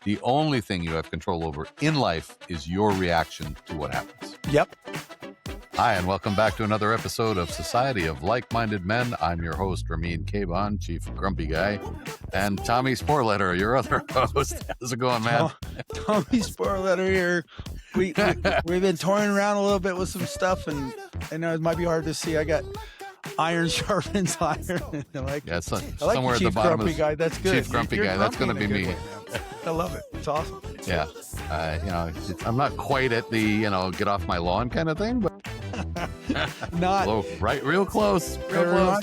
The only thing you have control over in life is your reaction to what happens. Yep. Hi, and welcome back to another episode of Society of Like-Minded Men. I'm your host, Ramin Kaban, Chief Grumpy Guy, and Tommy Sporletter, your other host. How's it going, man? Tommy Sporletter here. We've been toying around a little bit with some stuff, and I know it might be hard to see. I got iron sharpens iron. I like somewhere at the bottom Grumpy Guy. That's good. Chief Grumpy Guy. That's going to be me. I love it. It's awesome. Yeah. I'm not quite at the, get off my lawn kind of thing, but not real close. What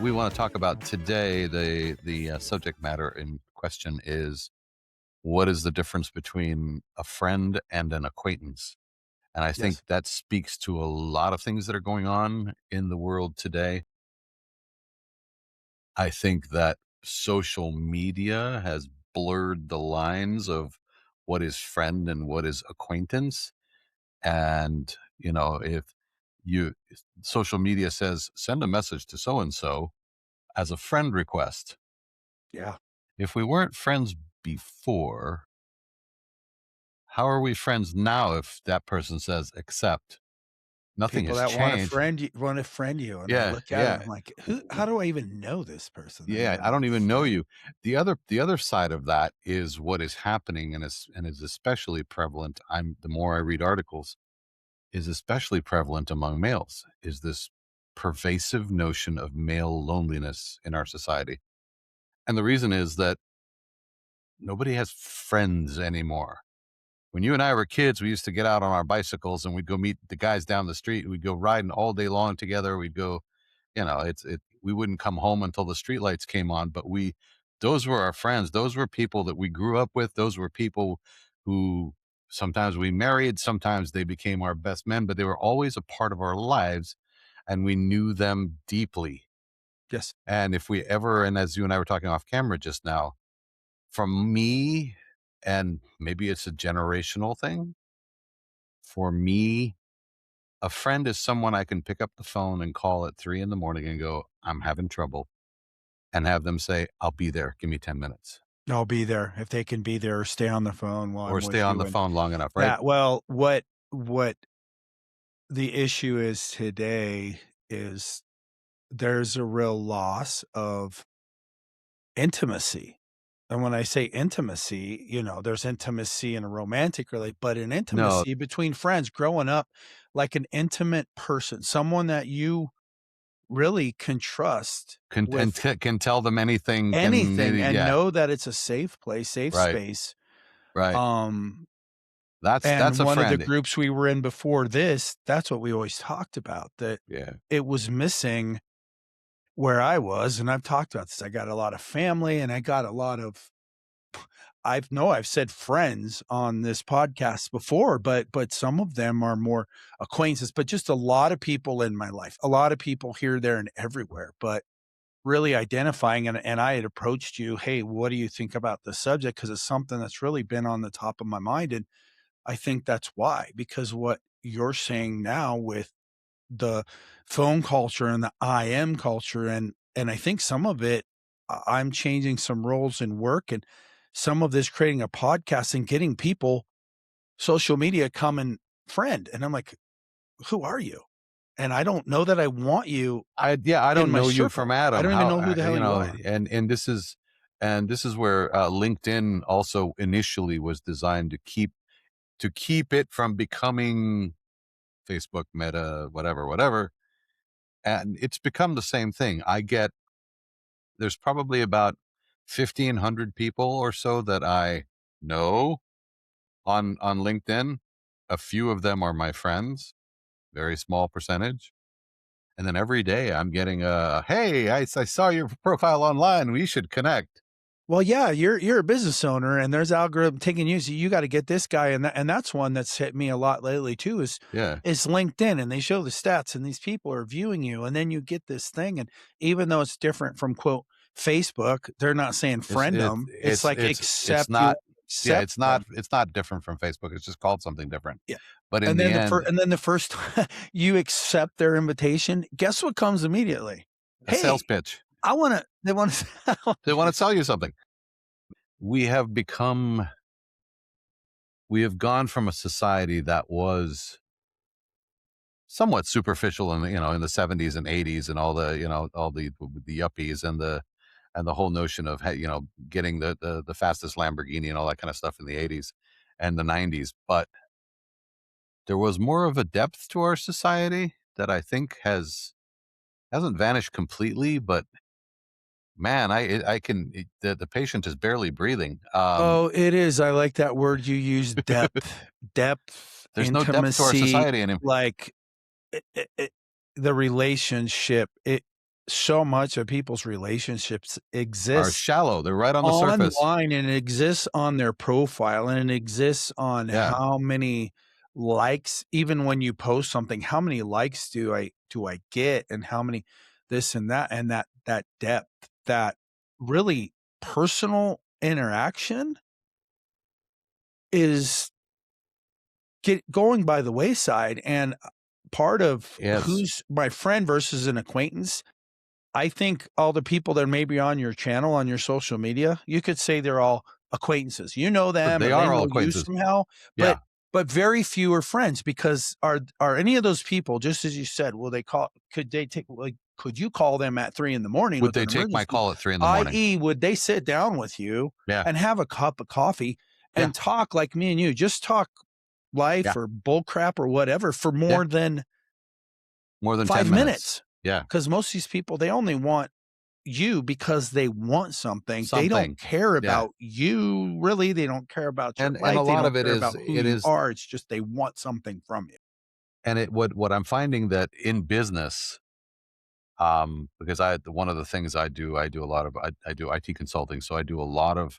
we want to talk about today, the subject matter in question is, what is the difference between a friend and an acquaintance? And I think that speaks to a lot of things that are going on in the world today. I think that social media has blurred the lines of what is friend and what is acquaintance. And, if social media says, send a message to so-and-so as a friend request. Yeah. If we weren't friends before, how are we friends now if that person says accept? Nothing People has that changed. Want to friend you. And Yeah, I look at it, I'm like, how do I even know this person? Yeah, I don't even know you. The other side of that is what is happening, and is especially prevalent. The more I read articles, is especially prevalent among males, is this pervasive notion of male loneliness in our society. And the reason is that nobody has friends anymore. When you and I were kids, we used to get out on our bicycles and we'd go meet the guys down the street. We'd go riding all day long together. We'd go, we wouldn't come home until the streetlights came on, but those were our friends. Those were people that we grew up with. Those were people who sometimes we married, sometimes they became our best men, but they were always a part of our lives and we knew them deeply. Yes. And if we ever, and as you and I were talking off camera just now, from me, and maybe it's a generational thing, for me, a friend is someone I can pick up the phone and call at 3 a.m. and go, I'm having trouble, and have them say, I'll be there. Give me 10 minutes. I'll be there if they can be there, or stay on the phone or stay on the phone long enough. Right. Yeah, well, what the issue is today is there's a real loss of intimacy. And when I say intimacy, there's intimacy in a romantic relationship, but an intimacy between friends, growing up like an intimate person, someone that you really can trust, can tell them anything, and know that it's a safe place, safe space. Right. That's a one friend. of the groups we were in before this, that's what we always talked about, that it was missing where I was. And I've talked about this. I got a lot of family and I got a lot of, I've said friends on this podcast before, but some of them are more acquaintances, but just a lot of people in my life, a lot of people here, there, and everywhere, but really identifying. And I had approached you, hey, what do you think about the subject? Because it's something that's really been on the top of my mind. And I think that's why, because what you're saying now with the phone culture and the IM culture, and I think some of it, I'm changing some roles in work, and some of this creating a podcast and getting people, social media, come and friend. And I'm like, who are you? And I don't know that I want you. I don't know you from Adam. I don't even know who the hell you are. And this is where LinkedIn also initially was designed to keep it from becoming Facebook, Meta, whatever. And it's become the same thing. There's probably about 1,500 people or so that I know on LinkedIn. A few of them are my friends, very small percentage. And then every day I'm getting hey, I saw your profile online. We should connect. Well, yeah, you're a business owner, and there's algorithm taking you. So you got to get this guy, and that's one that's hit me a lot lately too. Is LinkedIn, and they show the stats, and these people are viewing you, and then you get this thing, and even though it's different from quote Facebook, they're not saying friend them. It's like accept. It's not. It's not different from Facebook. It's just called something different. Yeah. But and then the first you accept their invitation, guess what comes immediately? A sales pitch. They want to sell you something. we have become, we have gone from a society that was somewhat superficial in in the 70s and 80s, and all the all the yuppies and the whole notion of getting the fastest Lamborghini and all that kind of stuff in the 80s and the 90s. But there was more of a depth to our society that I think hasn't vanished completely. But man, I can the patient is barely breathing. Oh, it is. I like that word you use, depth, depth, There's no depth to our intimacy, society anymore. like the relationship. So much of people's relationships Are exists shallow. They're right on the surface. online, and it exists on their profile, and it exists on Yeah. how many likes, even when you post something, how many likes do I get, and how many this and that, and that depth, that really personal interaction is going by the wayside. And part of Yes. who's my friend versus an acquaintance, I think all the people that may be on your channel, on your social media, you could say they're all acquaintances. You know them, They or they are all know you acquaintances. somehow, Yeah. but very few are friends, because are any of those people, just as you said, will they call, could they take, like, could you call them at 3 in the morning Would with they an take my emergency? call at 3 in the morning? I.e., would they sit down with you Yeah. and have a cup of coffee Yeah. and talk like me and you, just talk life Yeah. or bull crap or whatever for Yeah. more than 10 5 minutes. minutes? Yeah. Because most of these people, they only want you because they want something. They Something. don't care Yeah. about you, really. They don't care about your And life. a They lot don't of it care is about who it you is are. It's just they want something from you. and it what I'm finding that in business, because one of the things I do a lot of I do IT consulting, so I do a lot of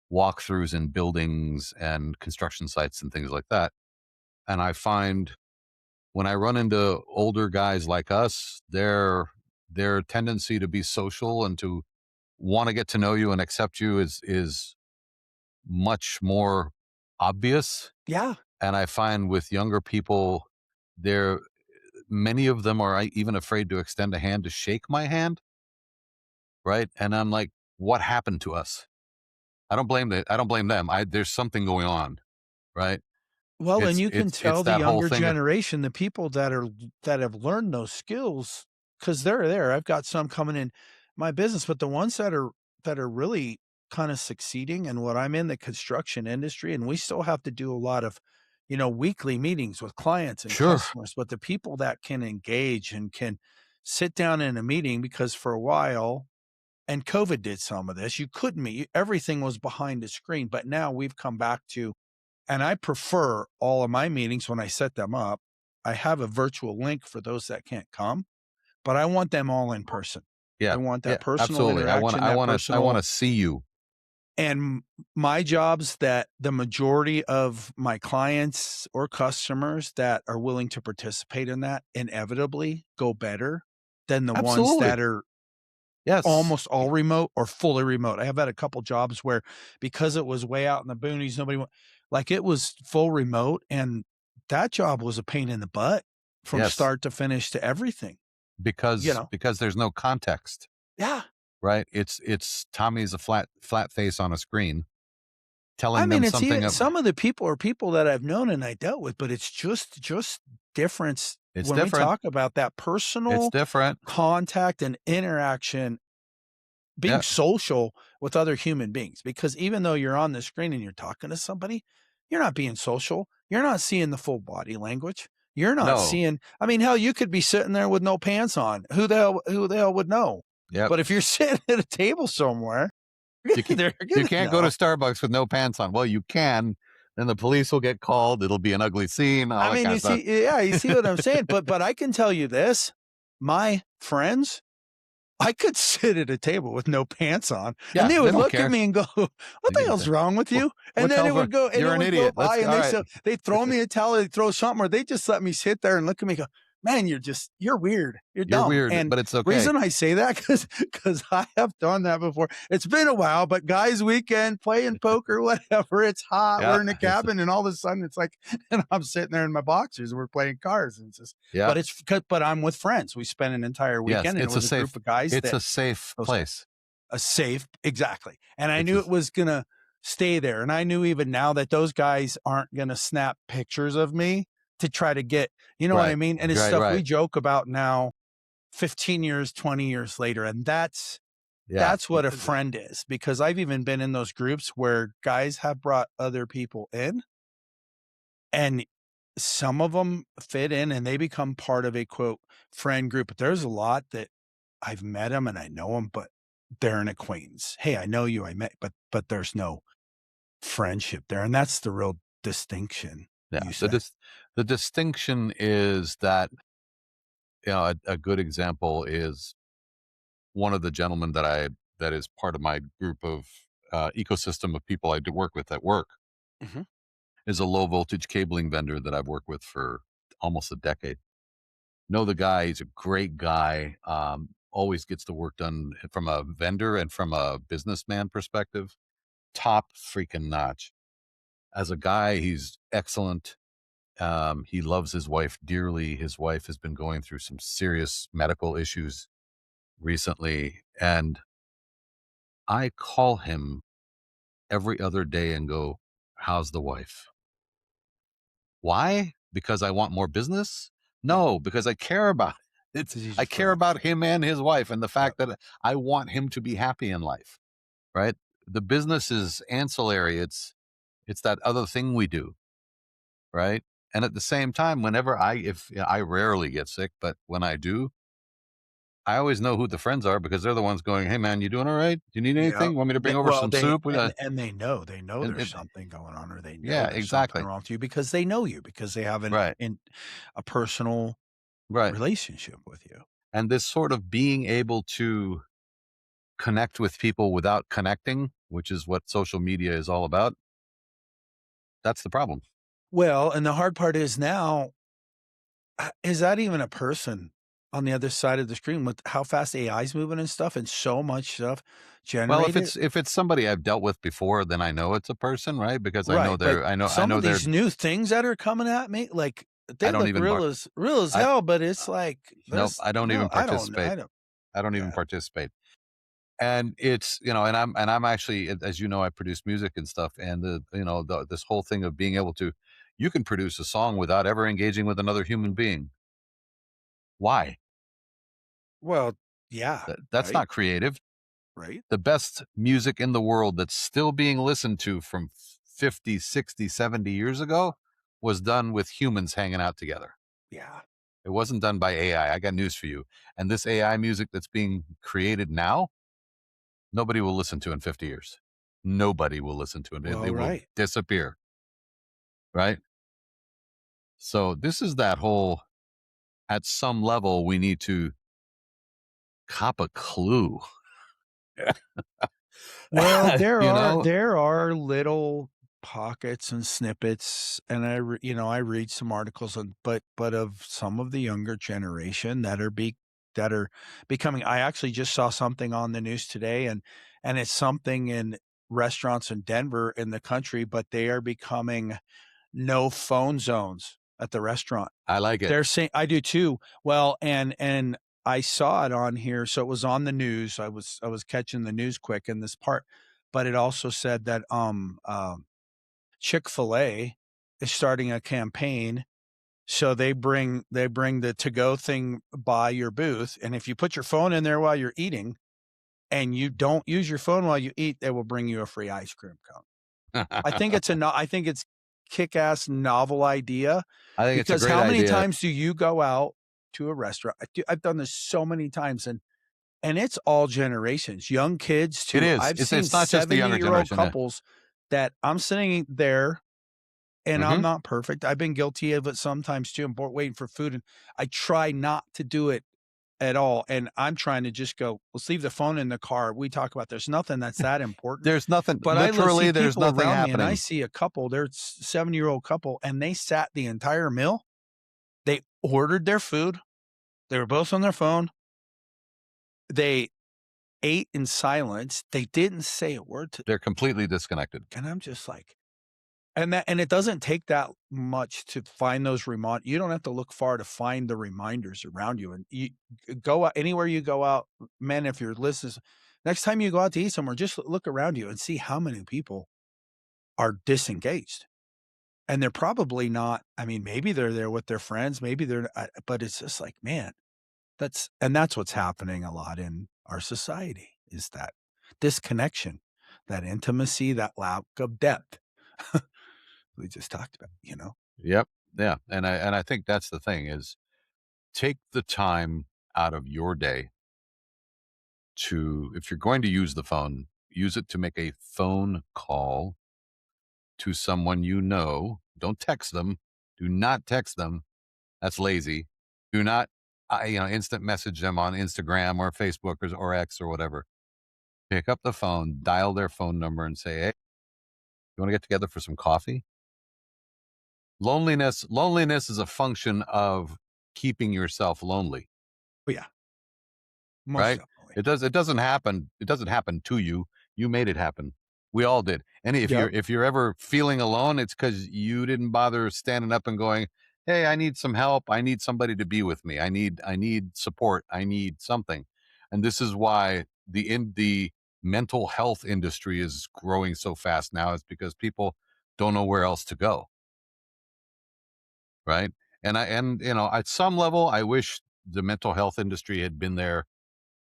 walkthroughs in buildings and construction sites and things like that. And I find when I run into older guys like us, their tendency to be social and to want to get to know you and accept you is much more obvious. Yeah. And I find with younger people, they're many of them are even afraid to extend a hand to shake my hand, right? And I'm like, what happened to us? I don't blame them. There's something going on, right? Well, and you can It's tell the that whole younger thing of generation, the people that have learned those skills, because they're there. I've got some coming in my business, but the ones that are really kind of succeeding, and what I'm in the construction industry, and we still have to do a lot of, weekly meetings with clients and sure, customers, but the people that can engage and can sit down in a meeting, because for a while, and COVID did some of this, you couldn't meet, everything was behind a screen, but now we've come back to, and I prefer all of my meetings when I set them up, I have a virtual link for those that can't come, but I want them all in person. I yeah, want yeah, that personal absolutely. interaction, that I want personal, to see you. and my job's that the majority of my clients or customers that are willing to participate in that inevitably go better than the ones Absolutely, that are yes, almost all remote or fully remote. I have had a couple jobs where, because it was way out in the boonies, nobody went, like, it was full remote, and that job was a pain in the butt from yes, start to finish to everything, you because know? there's no context, Yeah. right? It's Tommy's a flat face on a screen I telling mean, them it's something. even some of the people are people that I've known and I dealt with, but it's just difference It's when we different. talk about that It's personal different. contact and interaction, being Yeah. social with other human beings, because even though you're on the screen and you're talking to somebody, you're not being social. You're not seeing the full body language. You're not No. seeing, I mean, hell, you could be sitting there with no pants on. Who the hell would know? Yep. But if you're sitting at a table somewhere, You can't, they're you gonna can't go to know. Starbucks with no pants on. Well, you can. Then the police will get called. It'll be an ugly scene. All I that mean, kind of you stuff. see, yeah, you see what I'm saying? But I can tell you this, my friends, I could sit at a table with no pants on, Yeah, and they they would don't look at care. me and go, "What the hell's wrong with What, you?" And what the then it hell's wrong? would go, and You're it an would go idiot. by, and All right. they throw me a towel, they throw something, or they just let me sit there and look at me and go, "Man, you're weird, you're You're dumb." weird, And but it's okay. reason I say that, because I have done that before. It's been a while, but guys' weekend, playing poker, whatever. It's hot. Yeah. We're in a cabin, and all of a sudden, it's like, and I'm sitting there in my boxers, and we're playing cards, and it's just, Yeah. but I'm with friends. We spent an entire Yes. weekend, and It's it was a group of guys it's that a safe those place. a safe, exactly. And I It's knew a, it was gonna stay there. And I knew even now that those guys aren't going to snap pictures of me to try to get, you know what I Right. mean? And it's Right, stuff we right. joke about now 15 years, 20 years later. And Yeah. that's what a friend is, because I've even been in those groups where guys have brought other people in, and some of them fit in and they become part of a quote friend group. But there's a lot that I've met them and I know them, but they're an acquaintance. Hey, I know you, I met, but there's no friendship there. And that's the real distinction, Yeah. you said. The distinction is that, a good example is one of the gentlemen that is part of my group of, ecosystem of people I do work with at work, Mhm. is a low voltage cabling vendor that I've worked with for almost a decade. Know the guy, he's a great guy, always gets the work done from a vendor and from a businessman perspective, top freaking notch. As a guy, he's excellent. He loves his wife dearly. His wife has been going through some serious medical issues recently, and I call him every other day and go, "How's the wife?" Why? Because I want more business? No, No, because I care about it. because he's I your care friend. about him and his wife and the Yep. fact that I want him to be happy in life, right? The business is ancillary. It's that other thing we do, right? And at the same time, whenever if I rarely get sick, but when I do, I always know who the friends are because they're the ones going, "Hey man, you doing all right? Do you need Yeah. anything? Want me to bring They, over well, some they soup?" and they know And there's it, something going on, or they know yeah, there's something exactly. wrong with you because they know you, because they have Right. a personal Right. relationship with you. And this sort of being able to connect with people without connecting, which is what social media is all about, that's the problem. Well, and the hard part is now, is that even a person on the other side of the screen with how fast AI is moving and stuff and so much stuff Well, generated? if it's somebody I've dealt with before, then I know it's a person, right? Because I know Right, but I some know of they're these new things that are coming at me, like, I they don't look even bar real as I hell, but it's like, nope, there's I don't no, even participate. I don't I don't even yeah. participate. And it's, and I'm actually, as you know, I produce music and stuff, and this whole thing of being able to, you can produce a song without ever engaging with another human being. Why? Well, yeah, That's right, not creative. right, The best music in the world that's still being listened to from 50, 60, 70 years ago was done with humans hanging out together. yeah. It wasn't done by AI. I got news for you. And this AI music that's being created now, nobody will listen to in 50 years. Nobody will listen to it. It Well, will right. disappear, right? So this is that whole, at some level, we need to cop a clue. Well, you know, there are little pockets and snippets, and I read some articles on, but of some of the younger generation that are becoming. I actually just saw something on the news today, and it's something in restaurants in Denver in the country, but they are becoming no phone zones at the restaurant. I like it. They're saying I do too. Well, and I saw it on here, so it was on the news. I was catching the news quick in this part, but it also said that, Chick-fil-A is starting a campaign, so they bring the to-go thing by your booth, and if you put your phone in there while you're eating, and you don't use your phone while you eat, they will bring you a free ice cream cone. I think it's kick-ass novel idea, I think it's a because great how many idea. times do you go out to a restaurant? I've done this so many times, and it's all generations, young kids It to is. I've seen It's not just the younger 70-year-old generation. Yeah. couples that I'm sitting there, and I'm Hmm. not perfect. I've been guilty of it sometimes too. I'm waiting for food, and I try not to do it at all, and I'm trying to just go, "Let's leave the phone in the car." We talk about there's nothing that's that important, There's nothing. but see Literally, there's people nothing around me, and I happening. see a couple, they're 70-year-old couple, and they sat the entire meal. They ordered their food. They were both on their phone. They ate in silence. They didn't say a word to, They're completely disconnected. and I'm just like, and it doesn't take that much to find those you don't have to look far to find the reminders around you, and you go out anywhere you go out, man, if you're listening, next time you go out to eat somewhere, just look around you and see how many people. are disengaged. And they're probably not, I mean, maybe they're there with their friends, maybe they're but it's just like, man, that's what's happening a lot in our society is that disconnection, that intimacy, that lack of depth. We just talked about, you know? Yep. Yeah. And I think that's the thing is take the time out of your day to, if you're going to use the phone, use it to make a phone call to someone you know. Don't text them. Do not text them. That's lazy. Do not, instant message them on Instagram or Facebook or X or whatever. Pick up the phone, dial their phone number, and say, "Hey, you want to get together for some coffee?" Loneliness is a function of keeping yourself lonely, But yeah, most right? definitely. It doesn't happen to you. You made it happen. We all did. And if you're Yep. if you're ever feeling alone, it's because you didn't bother standing up and going, "Hey, I need some help. I need somebody to be with me. I need support. I need something." And this is why the mental health industry is growing so fast now, is because people don't know where else to go, right? And at some level, I wish the mental health industry had been there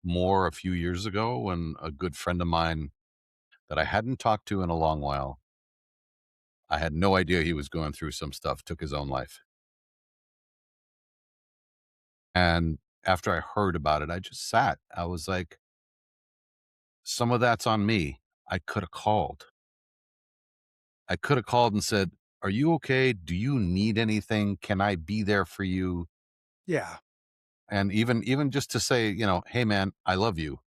more a few years ago, when a good friend of mine that I hadn't talked to in a long while, I had no idea he was going through some stuff, took his own life. And after I heard about it, I just sat. I was like, some of that's on me. I could have called. I could have called and said, "Are you okay? Do you need anything? Can I be there for you?" Yeah. And even just to say, "Hey man, I love you.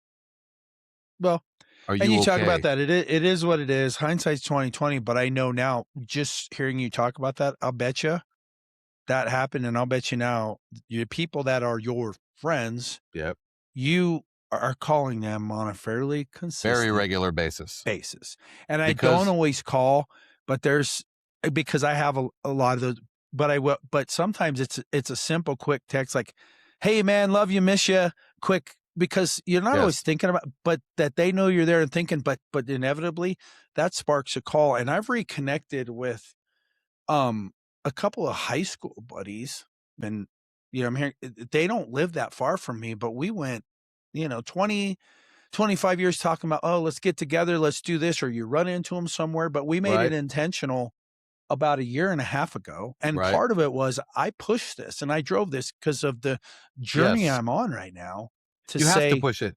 Well, Are and you you talk about okay?" that. It is what it is. Hindsight's 2020, but I know now, just hearing you talk about that, I'll bet you that happened, and I'll bet you now, your people that are your friends, Yep. you are calling them on a fairly Very consistent regular basis. basis. And I don't Because always call, but there's because I have a lot of those, but I will, but sometimes it's a simple, quick text like, "Hey man, love you, miss you." Quick, because you're not always yes. thinking about, but that they know you're there and thinking, but inevitably that sparks a call. And I've reconnected with um a couple of high school buddies, and I'm hearing they don't live that far from me, but we went, 25 years talking about, "Oh, let's get together, let's do this," or you run into them somewhere, but we made it Right. intentional about a year and a half ago, and Right. part of it was I pushed this and I drove this because of the journey Yes. I'm on right now to You have to say push it.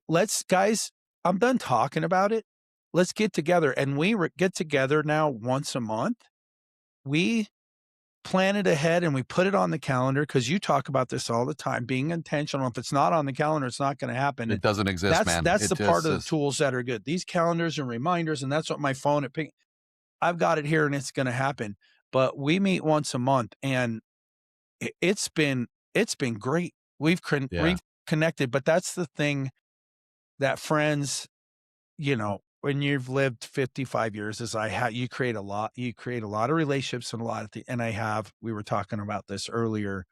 "Let's guys, I'm done talking about it. Let's get together," and we get together now once a month. We plan it ahead and we put it on the calendar because you talk about this all the time, being intentional. If it's not on the calendar, it's not gonna happen, It and doesn't exist, that's man. that's It the part just of the is. tools that are good. These calendars and reminders, and that's what my phone it ping I've got it here and it's gonna happen. But we meet once a month and it's been great. Yeah. We've connected, but that's the thing that friends, when you've lived 55 years as I have, you create a lot of relationships and a lot of and I have, we were talking about this earlier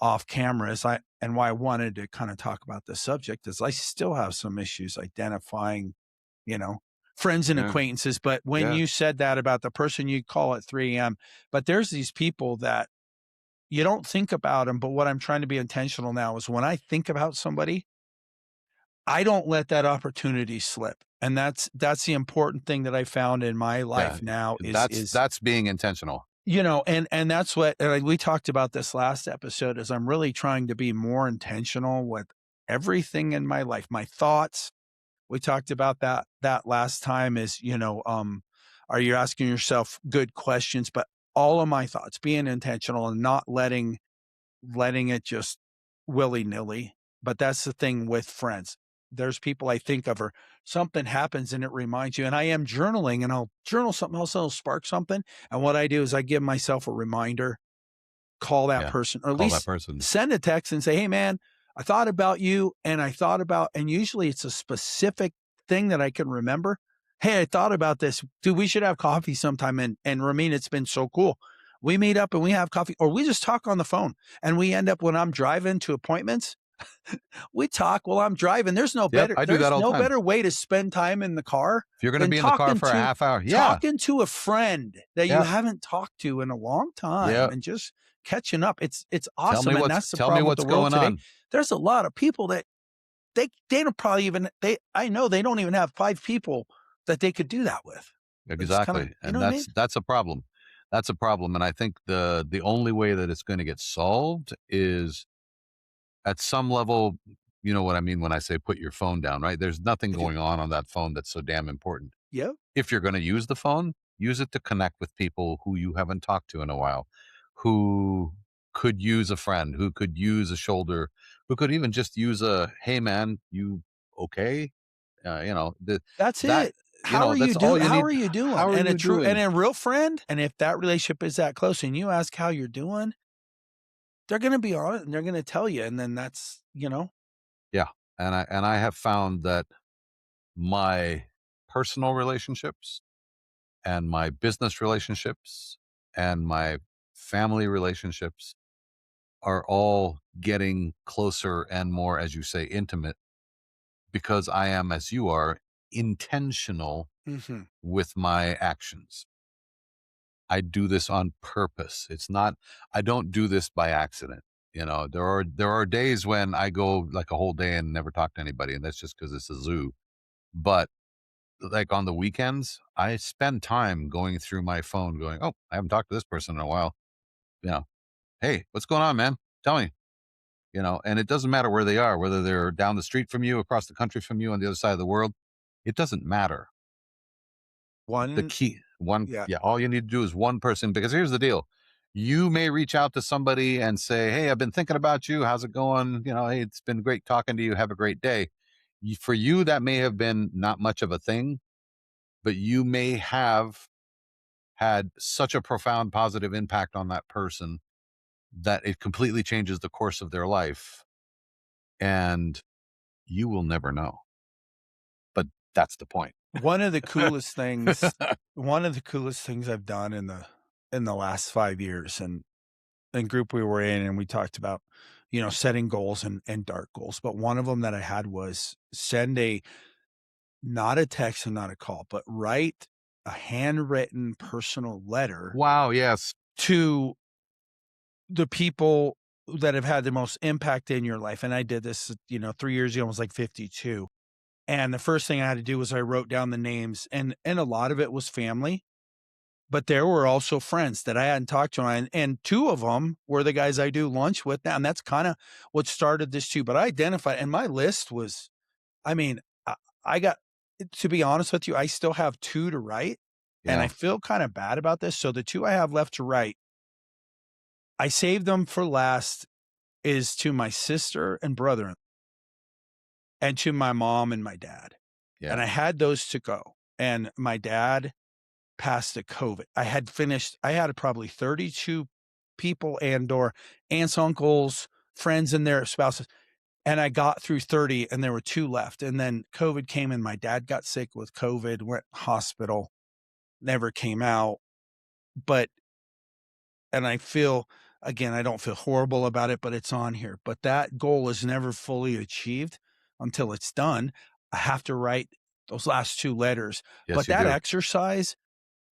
off cameras. And why I wanted to kind of talk about this subject is I still have some issues identifying, you know, friends and Yeah. acquaintances. But when Yeah. you said that about the person you call at 3 a.m., but there's these people that you don't think about them. But what I'm trying to be intentional now is when I think about somebody, I don't let that opportunity slip. And that's the important thing that I found in my Yeah. life now That's being intentional. and that's what we talked about this last episode is I'm really trying to be more intentional with everything in my life. My thoughts, we talked about that last time is, are you asking yourself good questions? But all of my thoughts, being intentional and not letting it just willy-nilly. But that's the thing with friends. There's people I think of or something happens and it reminds you, and I am journaling and I'll journal something else that'll spark something. And what I do is I give myself a reminder, call that Yeah. person, or at Call that least person. send a text and say, "Hey man, I thought about you and I thought about," and usually it's a specific thing that I can remember. "Hey, I thought about this. Dude, we should have coffee sometime." And Ramin, it's been so cool. We meet up and we have coffee, or we just talk on the phone. And we end up when I'm driving to appointments, We talk while I'm driving. There's no Yep, better I do there's that all the no time. better way to spend time in the car If you're gonna than be in the car for a half hour, yeah, talking to a friend that you yep, haven't talked to in a long time yep. and just catching up. It's awesome, and that's the Tell me problem with the what's world going today. on. There's a lot of people that they don't probably even I know they don't even have 5 people that they could do that with. It's kinda, Exactly, you know and what I mean? that's a problem. That's a problem, and I think the only way that it's gonna get solved is at some level, you know what I mean when I say put your phone down, right? There's nothing I do. going on that phone that's so damn important. Yep. If you're gonna use the phone, use it to connect with people who you haven't talked to in a while, who could use a friend, who could use a shoulder, who could even just use a, "Hey, man, you okay?" You know, That's that it. How are you that's all you How need. are you How doing? are And you doing? a real friend, and if that relationship is that close and you ask how you're doing, they're gonna be on it and they're gonna tell you, and then that's, Yeah, and I have found that my personal relationships and my business relationships and my family relationships are all getting closer and more, as you say, intimate because I am, as you are, intentional Mhm. with my actions. I do this on purpose. It's not, I don't do this by accident. You know, there are days when I go like a whole day and never talk to anybody, and that's just because it's a zoo. But like on the weekends, I spend time going through my phone, going, "Oh, I haven't talked to this person in a while." You know, "Hey, what's going on, man? Tell me." You know, and it doesn't matter where they are, whether they're down the street from you, across the country from you, on the other side of the world. It doesn't matter. The One key one Yeah. yeah, all you need to do is one person, because here's the deal. You may reach out to somebody and say, "Hey, I've been thinking about you. How's it going? You know, hey, it's been great talking to you. Have a great day." For you, that may have been not much of a thing, but you may have had such a profound positive impact on that person that it completely changes the course of their life. And you will never know. But that's the point. One of the coolest things one of the coolest things I've done in the last 5 years, and group we were in, and we talked about, setting goals and dark goals, but one of them that I had was send a not a text and not a call, but write a handwritten personal letter Wow, yes. to the people that have had the most impact in your life, and I did this, 3 years ago, I was, like, 52, and the first thing I had to do was I wrote down the names, and a lot of it was family, but there were also friends that I hadn't talked to, and 2 of them were the guys I do lunch with now, and that's kinda what started this too, but I identified, and my list was, I mean, I got to be honest with you, I still have 2 to write, and I Yeah. feel kinda bad about this, so the 2 I have left to write, I saved them for last, is to my sister and brother and to my mom and my dad, and Yeah. I had those to go, and my dad passed to COVID. I had probably 32 people and/or aunts, uncles, friends, and their spouses, and I got through 30, and there were 2 left, and then COVID came, and my dad got sick with COVID, went hospital, never came out, but and I feel again, I don't feel horrible about it, but it's on here, but that goal is never fully achieved until it's done. I have to write those last 2 letters, Yes, but you that do. exercise,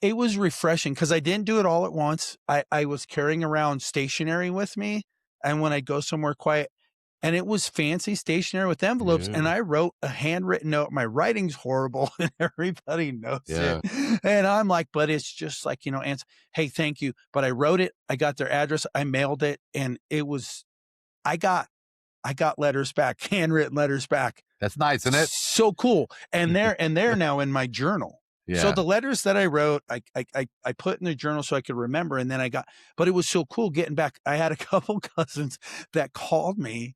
it was refreshing because I didn't do it all at once. I was carrying around stationery with me, and when I go somewhere quiet, and it was fancy stationery with envelopes, Yeah. and I wrote a handwritten note. My writing's horrible, and everybody knows it, Yeah. and I'm like, but it's just like, "Ans hey, thank you," but I wrote it, I got their address, I mailed it, and it was I got I got letters back, handwritten letters back. That's nice, isn't it? So cool, and they're now in my journal. So Yeah. the letters that I wrote, I put in the journal so I could remember, and then but it was so cool getting back. I had a couple cousins that called me,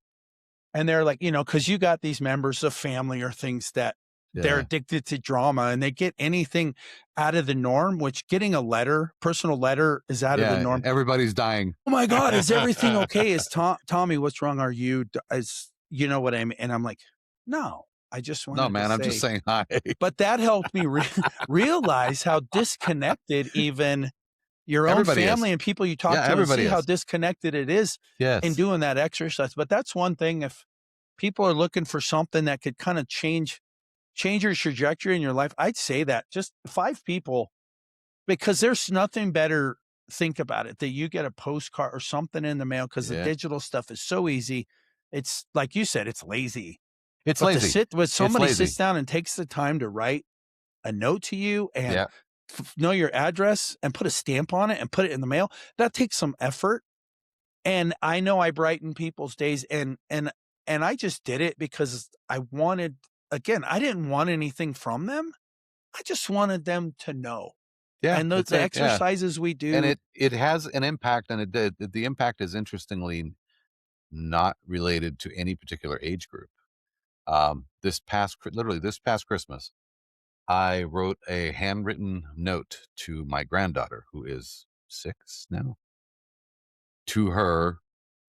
and they're like, because you got these members of family or things that they're Yeah. addicted to drama, and they get anything out of the norm, which getting a letter, personal letter, is out of the Yeah. norm. Everybody's dying. "Oh my god, is everything okay? Is Tommy, what's wrong? Are you d is" you know what I mean? And I'm like, "No, I just No, wanted to man, I'm just say," saying hi. but that helped me realize how disconnected even your own Everybody is. family and people you talk Yeah, to, and everybody see how is. disconnected it is in Yes. doing that exercise. But that's one thing, if people are looking for something that could kind of change your trajectory in your life, I'd say that just 5 people, because there's nothing better. Think about it, that you get a postcard or something in the mail, because the Yeah. digital stuff is so easy. It's like you said, it's lazy. It's But to lazy. sit with It's somebody sits lazy. down and takes the time to write a note to you and Yeah. know your address and put a stamp on it and put it in the mail, that takes some effort. And I know I brighten people's days, and I just did it because I wanted, again, I didn't want anything from them. I just wanted them to know. Yeah, And that's the it, yeah. exercises we And do. it has an impact, and it did the impact is interestingly not related to any particular age group. Literally this past Christmas, I wrote a handwritten note to my granddaughter, who is 6 now, to her,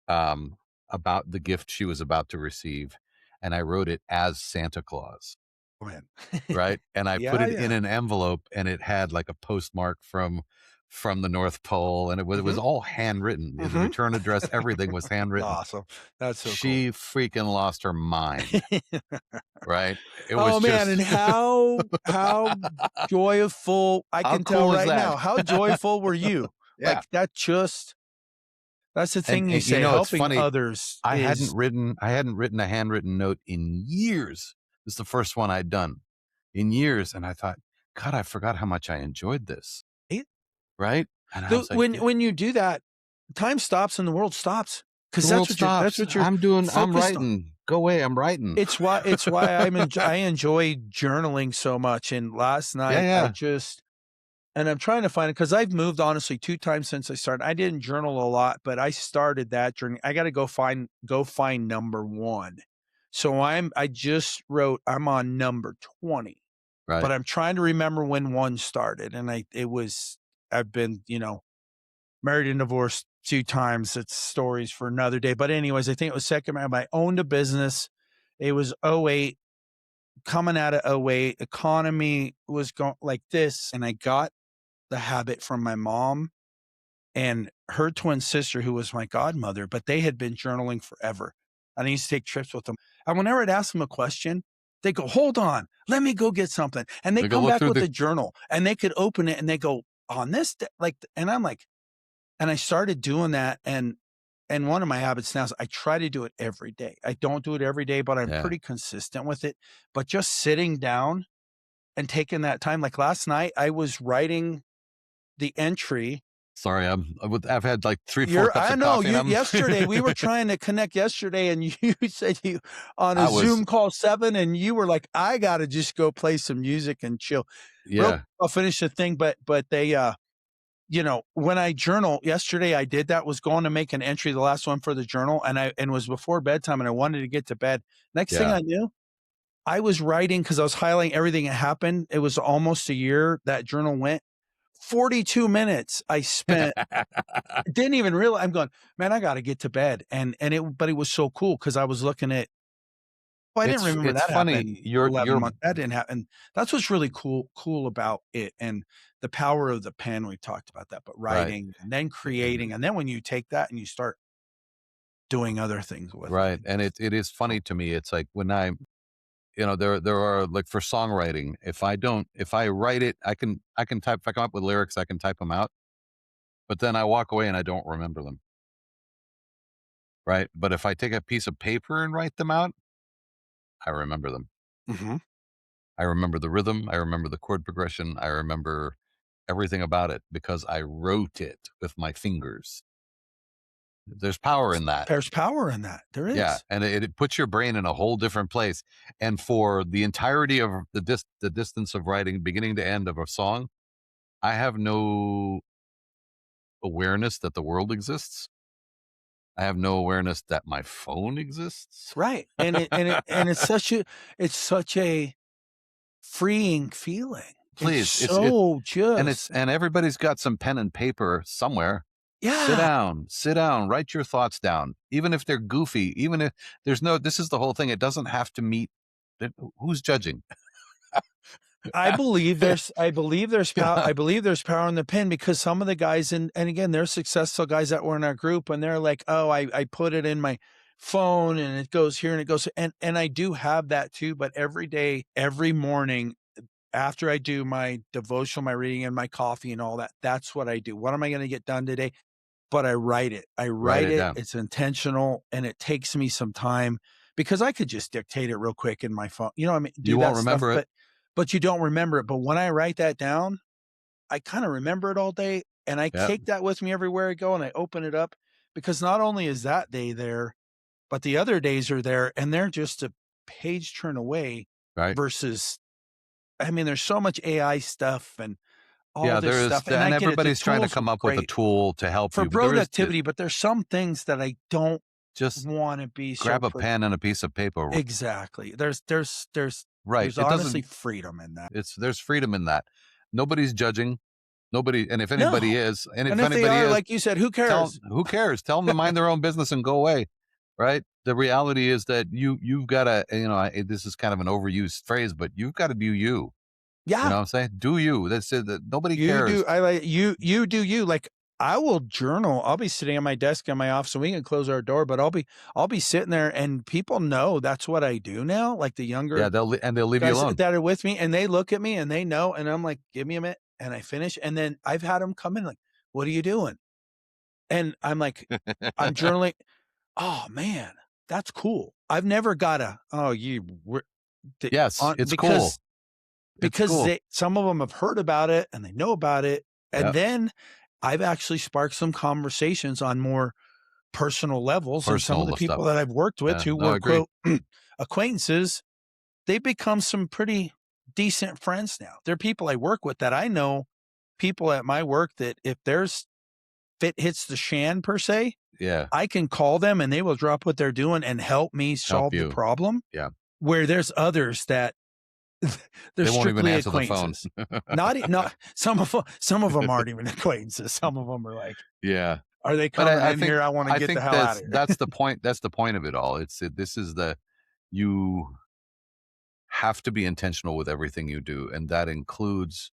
um, about the gift she was about to receive, and I wrote it as Santa Claus, Oh, man. right? And I put Yeah, it in yeah. an envelope, and it had, like, a postmark from the North Pole, and it was Mhm, all handwritten. The mhm. return address, everything was handwritten. Awesome. That's so cool. She freaking lost her mind, right? It was Oh, man, and just how joyful, I how can tell cool is right that? now, how joyful were you? Yeah. Like, that's the thing you And say, it's helping funny, others is I hadn't written a handwritten note in years. This is the first one I'd done in years, and I thought, "God, I forgot how much I enjoyed this." it. Right? And I The was like, "Yeah, when you do that, time stops and the world stops, the because world that's stops. what you're I'm focused on. writing. Go away, I'm writing." It's why I enjoy journaling so much, and last Yeah, night, yeah. and I'm trying to find it, because 'cause I've moved, honestly, 2 times since I started. I didn't journal a lot, but I started that journey. I gotta go find number 1. So I just wrote, I'm on number 20, but Right. I'm trying to remember when 1 started, and I've been, married and divorced 2 times. It's stories for another day. But anyways, I think it was second marriage. I owned a business. It was '08, coming out of '08, economy was going like this. And I got the habit from my mom and her twin sister, who was my godmother, but they had been journaling forever. And I used to take trips with them. And whenever I'd ask them a question, they go, hold on, let me go get something. And they They go come look back through with the a journal and they could open it and they go, on this, like, and I'm like, and I started doing that, and one of my habits now is I try to do it every day. I don't do it every day, but I'm Yeah. pretty consistent with it. But just sitting down and taking that time, like last night, I was writing the entry. Sorry, I've had, like, 3, 4 cups I of know coffee, and you I'm yesterday, we were trying to connect yesterday, and you said you on a I was Zoom call 7, and you were like, I gotta just go play some music and chill. Real quick, yeah, I'll finish the thing, but they when I journal yesterday, I did that, was going to make an entry, the last one for the journal, and was before bedtime, and I wanted to get to bed. Next thing yeah. I knew, I was writing, because I was highlighting everything that happened. It was almost a year that journal went. 42 minutes I spent, didn't even realize. I'm going, man, I got to get to bed, but it was so cool because I was looking at. Well, I didn't remember It's that funny, happened 11 months. That didn't happen. That's what's really cool about it, and the power of the pen. We've talked about that, but right, writing and then creating, and then when you take that and you start doing other things with it. right, and it is funny to me, it's like when there are, like, for songwriting, if I write it, I can type if I come up with lyrics, I can type them out, but then I walk away and I don't remember them, right? But if I take a piece of paper and write them out, I remember them. Mhm. I remember the rhythm, I remember the chord progression, I remember everything about it because I wrote it with my fingers. There's power in that. There's power in that. There Yeah, is. and it puts your brain in a whole different place, and for the entirety of the distance of writing, beginning to end of a song, I have no awareness that the world exists. I have no awareness that my phone exists. Right. And it's such a freeing feeling. It's Please, so just and everybody's got some pen and paper somewhere. yeah. Sit down, write your thoughts down, even if they're goofy, even if this is the whole thing. It doesn't have to meet. Who's judging? I believe there's power. Yeah, I believe there's power in the pen, because some of the guys, and again, they're successful guys that were in our group, and they're like, oh, I put it in my phone and it goes here and it goes, and I do have that too, but every day, every morning after I do my devotional, my reading and my coffee and all that, that's what I do. What am I going to get done today? But I write it. I Write write it it. down. It's intentional and it takes me some time because I could just dictate it real quick in my phone. You know what I mean? Do You won't that stuff, remember it. but you don't remember it. But when I write that down, I kind of remember it all day and I Yeah. take that with me everywhere I go and I open it up because not only is that day there, but the other days are there and they're just a page turn away Right. versus, I mean, there's so much AI stuff and all Yeah, this there is, stuff, and I and get it. The everybody's trying to tools are come up with a great tool to help for you, but there is productivity, but there's some things that I don't just wanna be so grab a pen and a piece of paper. exactly. Right. There's It honestly doesn't, freedom in that. there's freedom in that. Nobody's judging. Nobody, and if No, anybody is, and and if if they anybody are, is, like you said, who tell cares? who cares? Tell them to mind their own business and go away. Right. The reality is that you've got to, this is kind of an overused phrase, but you've got to do you. You Yeah, know what I'm saying? Do you. That's it. That nobody you do cares. I like you do you, like, I will journal. I'll be sitting at my desk in my office, and we can close our door, but I'll be sitting there, and people know that's what I do now, like the Yeah, younger they'll leave you guys alone. that are with me, and they look at me, and they know, and I'm like, "Give me a minute," and I finish, and then I've had them come in like, "What are you doing?" And I'm like, "I'm journaling." "Oh, man, that's cool." I've never got a, "Oh, you were," Yes, on it's cool. because It's cool. some of them have heard about it and they know about it, and Yeah, then I've actually sparked some conversations on more personal levels, and some of the personal stuff. people that I've worked with Yeah, who no, I were, agree. quote, "acquaintances," they become some pretty decent friends now. They're people I work with that I know people at my work that if there's fit hits the shan per se, Yeah, I can call them and they will drop what they're doing and help me help solve the you. problem, Yeah, where there's others that they're they won't even strictly answer the phone. acquaintances. Not some of them aren't even acquaintances. Some of them are like, Yeah, "Are they but coming in here? I wanna I get the think hell out of here." that's the point. That's the point of it all. This is the you have to be intentional with everything you do, and that includes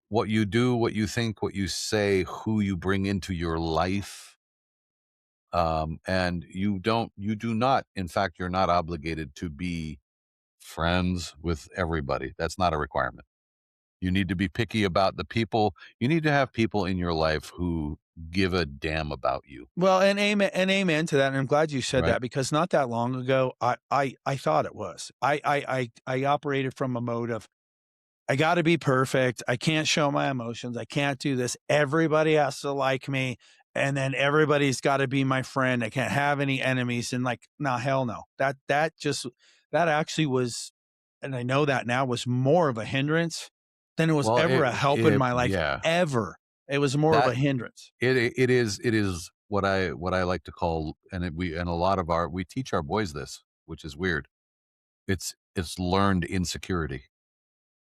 what you do, what you think, what you say, who you bring into your life. And you do not, in fact, you're not obligated to be friends with everybody. That's not a requirement. You need to be picky about the people. You need to have people in your life who give a damn about you, Well, and amen to that, and I'm glad you said right? that because not that long ago, I thought it was. I operated from a mode of, I gotta be perfect. I can't show my emotions. I can't do this. Everybody has to like me. And then everybody's got to be my friend. I can't have any enemies. And like, nah, hell no. That actually was, and I know that now, was more of a hindrance than it was Well, ever a help in my life yeah, ever. It was more of that a hindrance. it is what I like to call, and we and a lot of our we teach our boys this, which is weird. It's learned insecurity.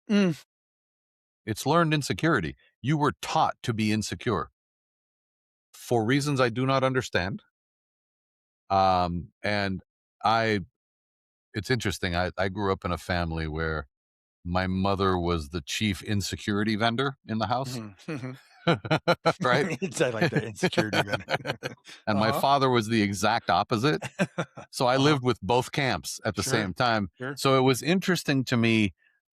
Mm, It's learned insecurity. You were taught to be insecure for reasons I do not understand. And I, it's interesting. I grew up in a family where my mother was the chief insecurity vendor in the house, mhm, mhm. right? It's like the insecurity then. And my Uh-huh. father was the exact opposite. So I Uh-huh. lived with both camps at the Sure. same time. Sure. So it was interesting to me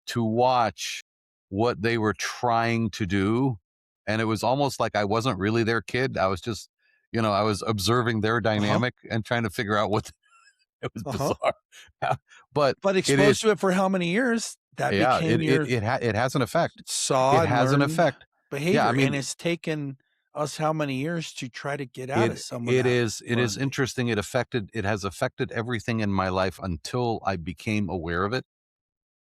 to watch what they were trying to do. And it was almost like I wasn't really their kid. I was just, I was observing their Uh-huh. dynamic and trying to figure out what it was Uh-huh. bizarre. But But it exposed is, to it for how many years, that yeah, became your it has an effect. saw It and has an learned effect. Yeah. I behavior, and mean, it's taken us how many years to try to get out of some of that it is learned behavior. interesting. It has affected everything in my life until I became aware of it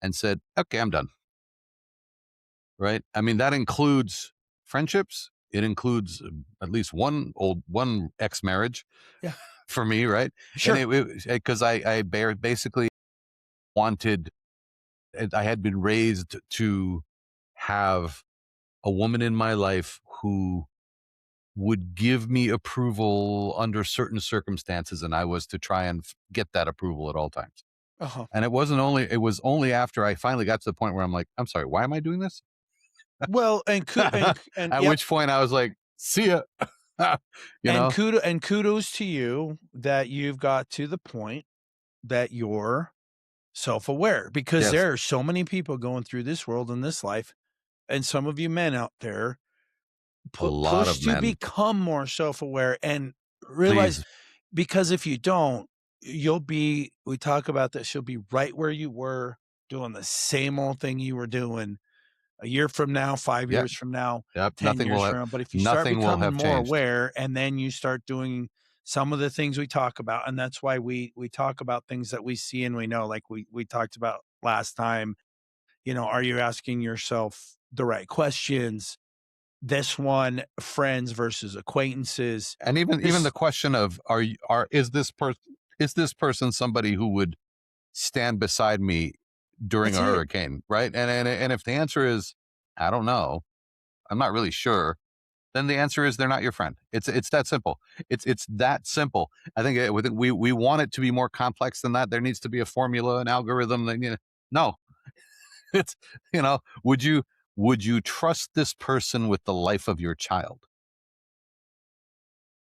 and said, okay, I'm done. Right. I mean, that includes friendships. It includes at least one ex marriage Yeah, for me. Right. And sure. because basically wanted, I had been raised to have a woman in my life who would give me approval under certain circumstances. And I was to try and get that approval at all times. Uh-huh. And it was only after I finally got to the point where I'm like, I'm sorry, why am I doing this? Well, and At yep, which point I was like, see ya. You know? And kudos to you that you've got to the point that you're self-aware, because Yes. there are so many people going through this world in this life, and some of you men out there A lot push of to men. become more self-aware and realize, Please. because if you don't, you'll be we talk about this, you'll be right where you were doing the same old thing you were doing a year from now, 5 Yep. years from now, Yep. 10 years from now. But if you start Nothing will becoming have more changed. aware, and then you start doing some of the things we talk about, and that's why we talk about things that we see and we know, like we talked about last time, are you asking yourself the right questions? This one, friends versus acquaintances. And even the This question of is this person somebody who would stand beside me during that's a it. hurricane, right? And if the answer is I don't know, I'm not really sure, then the answer is they're not your friend. It's that simple. It's that simple. I think we want it to be more complex than that. There needs to be a formula, an algorithm. No, it's would you trust this person with the life of your child?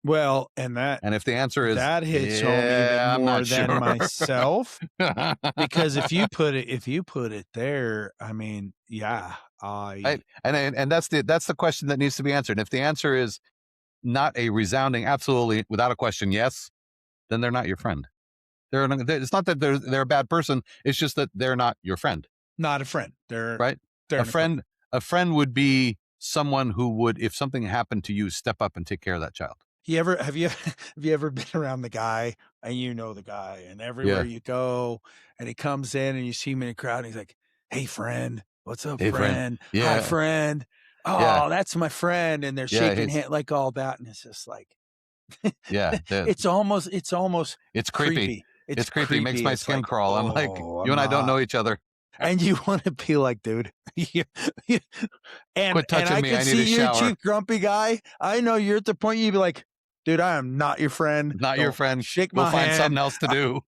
Well, and And if the answer is that hits home even yeah, I'm more not than sure. myself, because if you put it there, I mean, yeah, Right? And that's the question that needs to be answered. And if the answer is not a resounding absolutely without a question yes, then they're not your friend. It's not that they're a bad person. It's just that they're not your friend, not a friend. They're right? they're A an acquaintance. friend, a friend would be someone who would, if something happened to you, step up and take care of that child. You ever have you have you ever been around the guy, and the guy, and everywhere Yeah. you go, and he comes in and you see him in a crowd and he's like, "Hey friend, what's up, Hey, friend. friend? Hi Yeah. friend. Yeah. Oh, that's my friend." And they're Yeah. shaking hand like all that, and it's just like Yeah. it's almost It's creepy. creepy. It's It's creepy. It makes creepy. my It's skin like, crawl. I'm like, "Oh, you I'm and I don't not." know each other. And you wanna be like, "Dude, you you" and Quit and touching I me. could I need a see you, shower. chief grumpy guy. I know you're at the point you'd be like, "Dude, I am not your friend. Not your Don't friend. shake Go my find something hand. else to do.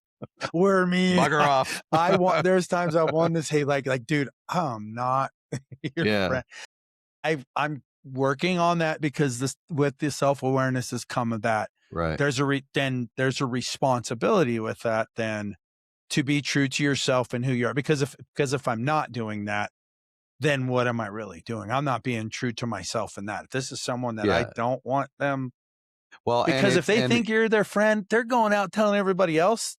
We're mean." Bugger off. there's times I wanted to say, like, "Dude, I'm not your Yeah. friend." I'm working on that, because this with the self-awareness has come of that. Right. There's a responsibility with that then, to be true to yourself and who you are, because if I'm not doing that, then what am I really doing? I'm not being true to myself in that. If this is someone that I Yeah. don't want them, Well, and because if it's they and think you're their friend, they're going out telling everybody else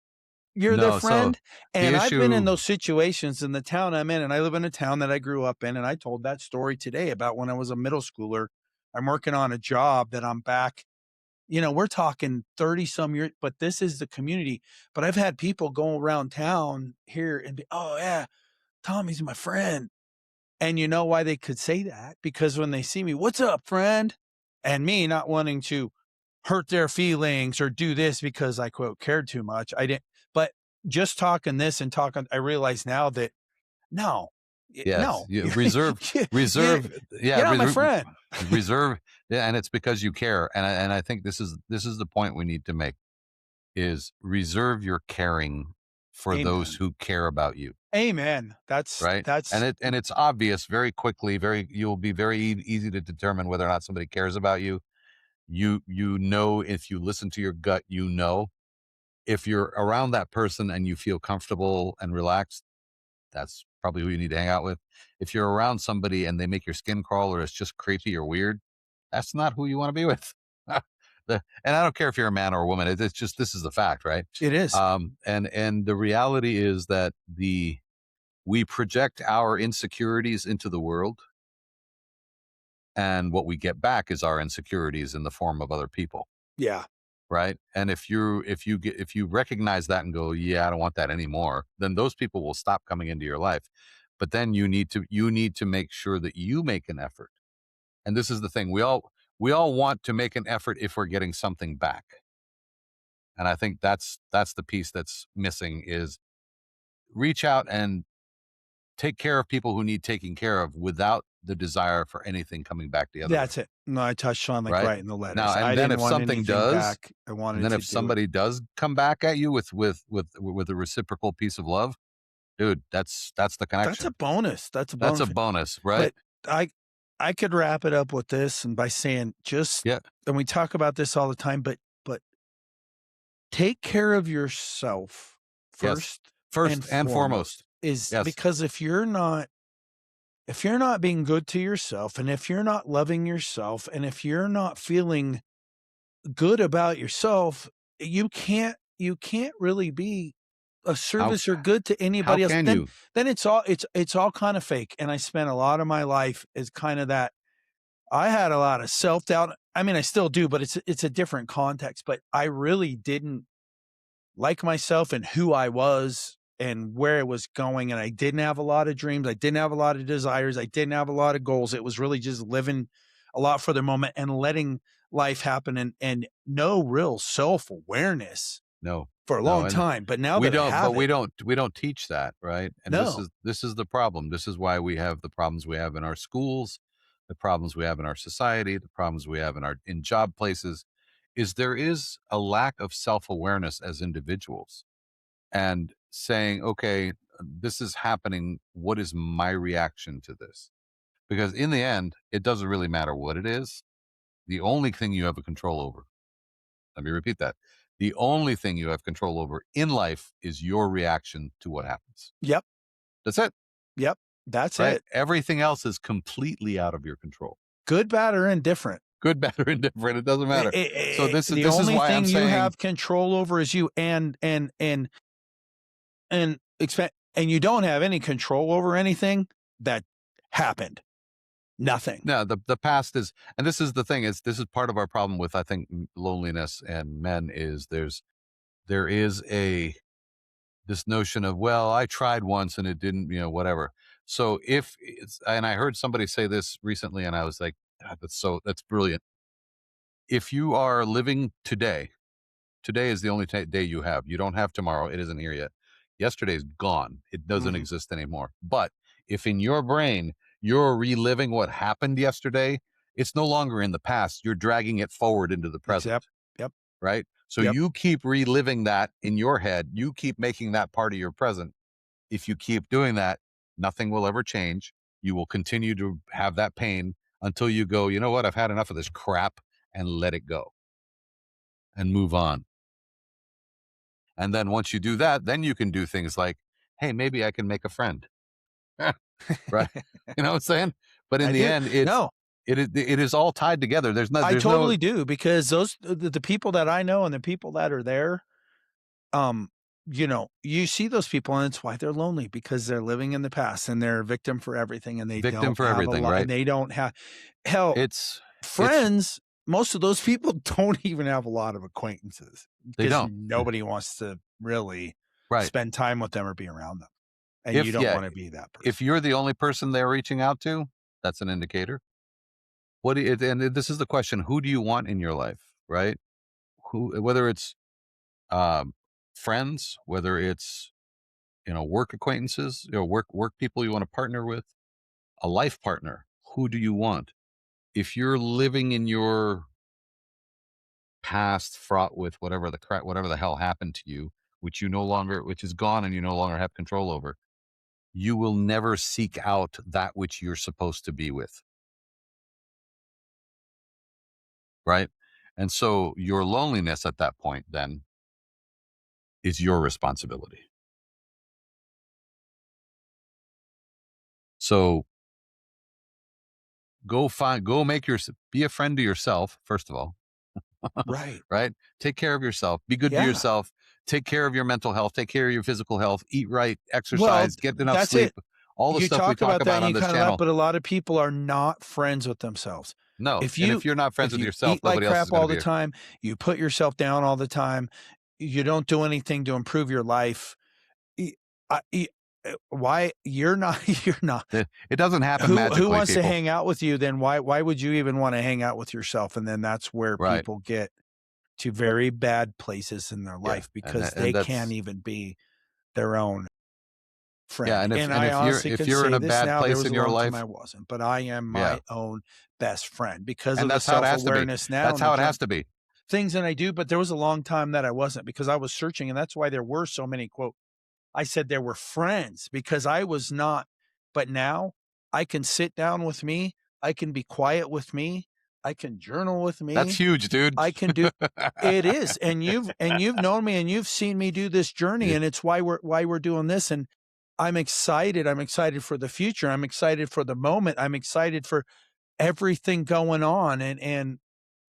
you're their no, so friend. the And I've been in issue those situations in the town I'm in, and I live in a town that I grew up in, and I told that story today about when I was a middle schooler. I'm working on a job that I'm back, we're talking 30 some years, but this is the community. But I've had people go around town here and be, "Oh yeah, Tommy's my friend." And you know why they could say that? Because when they see me, "What's up, friend?" And me not wanting to hurt their feelings or do this because I quote cared too much. I didn't, but just talking this and talking, I realize now that no, yes, no, you reserve you're, reserve yeah, you're not my friend. reserve yeah, and it's because you care. And I think this is the point we need to make is reserve your caring for those Amen. who care about you, Amen. That's, right? that's, And it's obvious very quickly, you'll be very easy to determine whether or not somebody cares about you. You know if you listen to your gut, if you're around that person and you feel comfortable and relaxed, that's probably who you need to hang out with. If you're around somebody and they make your skin crawl or it's just creepy or weird, that's not who you want to be with. And I don't care if you're a man or a woman. It's just this is the fact, right? it is. And the reality is that we project our insecurities into the world, and what we get back is our insecurities in the form of other people. Yeah. Right. And if you recognize that and go, yeah, I don't want that anymore, then those people will stop coming into your life. But then you need to make sure that you make an effort. And this is the thing. We all want to make an effort if we're getting something back. And I think that's the piece that's missing is reach out and take care of people who need taking care of without the desire for anything coming back the other way. That's it. No, I touched on like Right right in the now, letters. and I then didn't if want something anything does, back. I and wanted then to if do it. somebody does come back at you with a reciprocal piece of love, dude, that's the That's a connection. bonus. That's a That's bonus. a bonus, right? But I I could wrap it up with this and by saying just Yeah. and we talk about this all the time, but take care of yourself Yes. first and First and foremost. foremost is Yes. because if you're not being good to yourself and if you're not loving yourself and if you're not feeling good about yourself, you can't really be a How service or good to how anybody else. can you? Then it's all kind of fake. And I spent a lot of my life as kind of that. I had a lot of self-doubt. I mean, I still do, but it's a different context. But I really didn't like myself and who I was and where it was going. And I didn't have a lot of dreams. I didn't have a lot of desires. I didn't have a lot of goals. It was really just living a lot for the moment and letting life happen and no real self-awareness No. for a No, long and time. But now we that I don't but have it, we don't teach that, right? And no. this is the problem. This is why we have the problems we have in our schools, the problems we have in our society, the problems we have in job places, is there is a lack of self-awareness as individuals and saying, "Okay, this is happening. What is my reaction to this?" Because in the end, it doesn't really matter what it is. The only thing you have a control over, let me repeat that. The only thing you have control over in life is your reaction to what happens. Yep. That's it, Yep. That's right? it. Everything else is completely out of your control. Good, bad, or indifferent. Good, bad, or indifferent, it doesn't matter. So The this is only why I'm thing you saying have control over is you and expect and you don't have any control over anything that happened. Nothing. no, the past is, and this is the thing, is this is part of our problem with, I think, loneliness and men is there is a this notion of, well, I tried once and it didn't, whatever. So if it's, and I heard somebody say this recently and I was like, "God, that's brilliant. If you are living today, today is the only day you have. You don't have tomorrow. It isn't here yet. Yesterday's gone. It doesn't Mhm. exist anymore. But if in your brain you're reliving what happened yesterday, it's no longer in the past. You're dragging it forward into the Yep. present, Yep. right? So Yep. you keep reliving that in your head. You keep making that part of your present. If you keep doing that, nothing will ever change. You will continue to have that pain until you go, you know what? I've had enough of this crap, and let it go and move on. And then once you do that, then you can do things like, hey, maybe I can make a friend. Right? You know what I'm saying? But in I the do. end, No, it is all tied together. I There's no totally do because the people that I know and the people that are there, um, you see those people and it's why they're lonely because they're living in the past and they're a victim for everything and they victim don't for have a everything, lot and right? they don't have hell It's it's friends. Most of those people don't even have a lot of acquaintances they because don't. nobody wants to really Right. spend time with them or be around them. And you If don't yeah, want to be that if person. you're the only person they're reaching out to, that's an indicator. What do you, and this is the question, who do you want in your life, right? Who, whether it's um friends, whether it's work acquaintances, work people you want to partner with, a life partner, who do you want? If you're living in your past fraught with whatever the crap, whatever the hell happened to you, which is gone and you no longer have control over, you will never seek out that which you're supposed to be with, right? And so your loneliness at that point then is your responsibility. So go make your, be a friend to yourself, first of all. Right. Right? Take care of yourself. Be good to Yeah. yourself. Take care of your mental health. Take care of your physical health. Eat right. Well, Exercise. Get enough that's sleep. it. All the You stuff we talk talk about that and about on you this kind of laugh, channel. but a lot of people are not friends with themselves. No. If And if you you're not friends if with you yourself, eat like nobody else is crap going to all be the here. time, you put yourself down all the time, you don't do anything to improve your life. y- why you're not It doesn't happen who magically, wants to people. hang out with you then why would you even want to hang out with yourself and then that's where Right. people get to very bad places in their Yeah. life And because and they can't that's, even be their own yeah. friend. And And and I honestly if can you're in say a this bad now, there place was in a your long time I life, wasn't, but I am yeah. my own best friend because And of the that's how it has to be. self-awareness now That's and the how it has junk to be. things that I do, but there was a long time that I wasn't because I was searching and that's why there were so many quote I said there were friends because I was not but now I can sit down with me I can be quiet with me. I can journal with That's me. huge, dude. I can do it is. And you've known me and you've seen me do this journey, Yeah. and it's why we're doing this. And I'm excited. I'm excited for the future. I'm excited for the moment. I'm excited for everything going on. And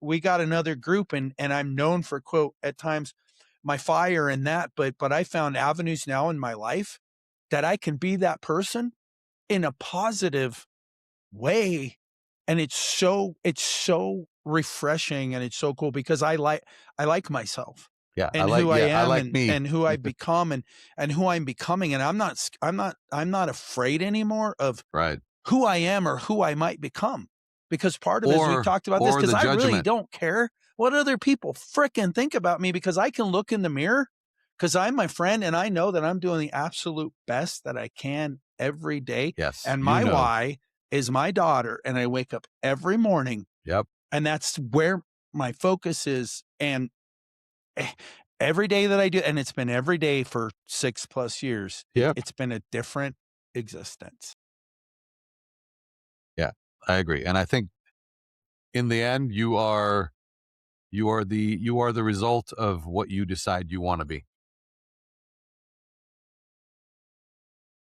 we got another group, and I'm known for, quote, at times my fire and that, but I found avenues now in my life that I can be that person in a positive way. And it's so refreshing, and it's so cool because I like myself Yeah, and who I I am, like me. and who I've become, and who I'm becoming. And I'm not afraid anymore of Right. who I am or who I might become. Because part of it, as we talked about this, or because the I really judgment. don't care what other people frickin' think about me, because I can look in the mirror, because I'm my friend, and I know that I'm doing the absolute best that I can every day. Yes, And you my know. why is my daughter, and I wake up every morning, Yep. and that's where my focus is. And every day that I do, and it's been every day for 6+ years, Yep. it's been a different existence. Yeah, I agree. And I think in the end, you are the result of what you decide you want to be.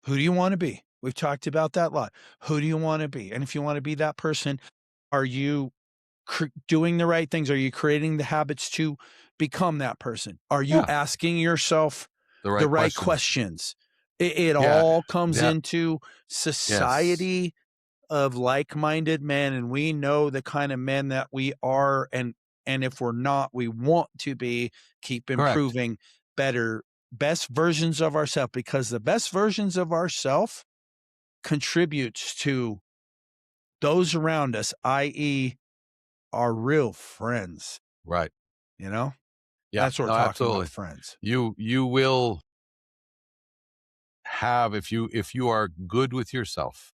Who do you want to be? We've talked about that a lot. Who do you want to be? And if you want to be that person, are you doing the right things? Are you creating the habits to become that person? Are you Yeah. asking yourself The the right right questions. questions? It Yeah. all comes Yeah. into Yes. society of like-minded men, and we know the kind of men that we are, and if we're not, we want to be, keep Correct. improving, better, best versions of ourselves, because the best versions of ourselves contributes to those around us, i.e., our real friends. Right. You know, Yeah. that's what we're No, talking about, absolutely. friends. You will have, if you are good with yourself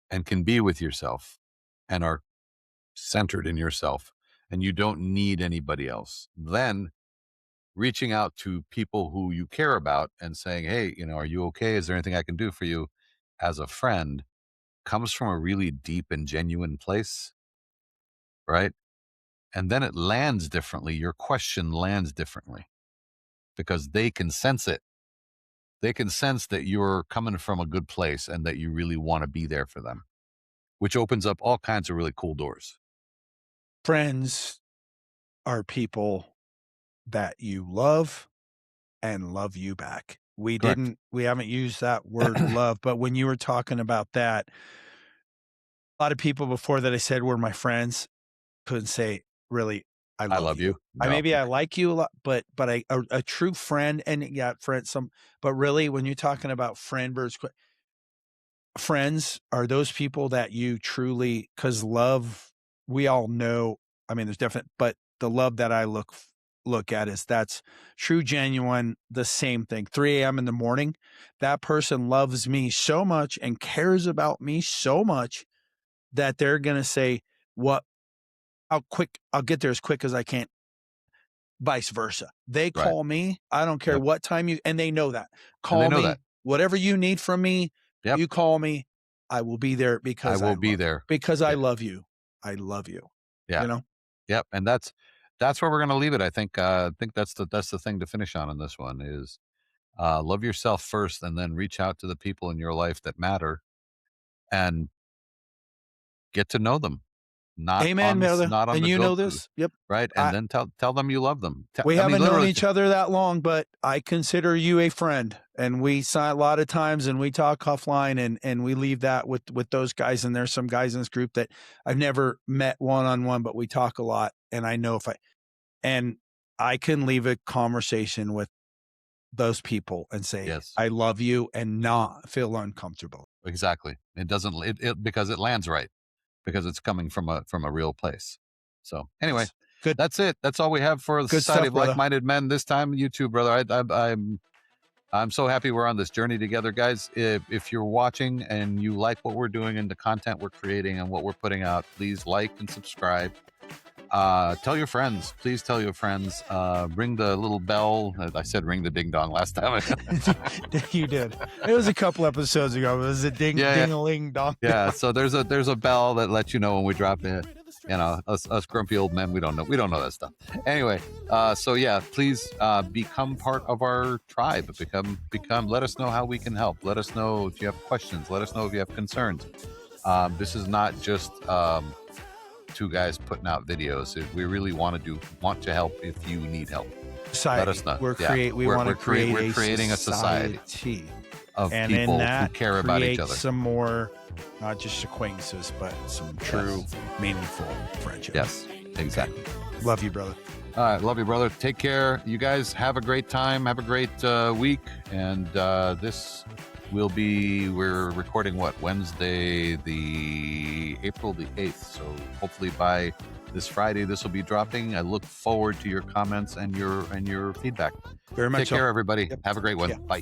and can be with yourself and are centered in yourself, and you don't need anybody else, then reaching out to people who you care about and saying, hey, are you okay? Is there anything I can do for you as a friend, comes from a really deep and genuine place, right? And then it lands differently. Your question lands differently because they can sense it. They can sense that you're coming from a good place and that you really want to be there for them, which opens up all kinds of really cool doors. Friends are people that you love and love you back. Correct. We haven't used that word love, but when you were talking about that, a lot of people before that I said were my friends couldn't say, really, I I love love you. you. No. I like you a lot, but a true friend, and yeah, friend, but really, when you're talking about friends are those people that you truly, because love, we all know, I mean, there's definite, but the love that I look at is that's true, genuine, the same thing. 3 a.m. in the morning, that person loves me so much and cares about me so much that they're gonna say, what I'll get there as quick as I can, vice versa. They Right. call me, I don't care Yep. what time and they know that. And they Call know me, that. whatever you need from me, Yep. you call me, I will be there I because will be there. because I Yeah. love you. I love you. Yeah. You know? Yep. And that's where we're going to leave it. I think that's the thing to finish on this one is love yourself first, and then reach out to the people in your life that matter and get to know them. Amen, brother. Not on And the you know Goku, this? Yep. right? And then tell them you love them. We I mean, haven't known literally, each other that long, but I consider you a friend, and we sign a lot of times, and we talk offline, and we leave that with those guys. And there's some guys in this group that I've never met one-on-one, but we talk a lot. And I know and I can leave a conversation with those people and say, yes, I love you, and not feel uncomfortable. exactly. It doesn't it because it lands right, because it's coming from a real place. So anyway, Good, that's it. That's all we have for the good Society stuff, of brother. Like-Minded Men this time. You too, brother. I'm so happy we're on this journey together, guys. If you're watching and you like what we're doing and the content we're creating and what we're putting out, please like and subscribe. Tell your friends. Please tell your friends. Ring the little bell. I said ring the ding dong last time. You did. It was a couple episodes ago. It was a ding-a-ling dong. Yeah. So there's a bell that lets you know when we drop it. You know, us grumpy old men, we don't know that stuff. Anyway, so yeah, please become part of our tribe. Become. Let us know how we can help. Let us know if you have questions. Let us know if you have concerns. This is not just two guys putting out videos. We really want to help if you need help. Society. Let us know. We're creating a society of and people in that, who care about each other. Some more, not just acquaintances, but some true, meaningful friendship. Yes, exactly. Love you, brother. All right, love you, brother. Take care. You guys have a great time. Have a great week. And this will be, we're recording Wednesday, April the 8th. So hopefully by this Friday, this will be dropping. I look forward to your comments and your feedback. Very much. Take care, everybody. Yep. Have a great one. Yeah. Bye.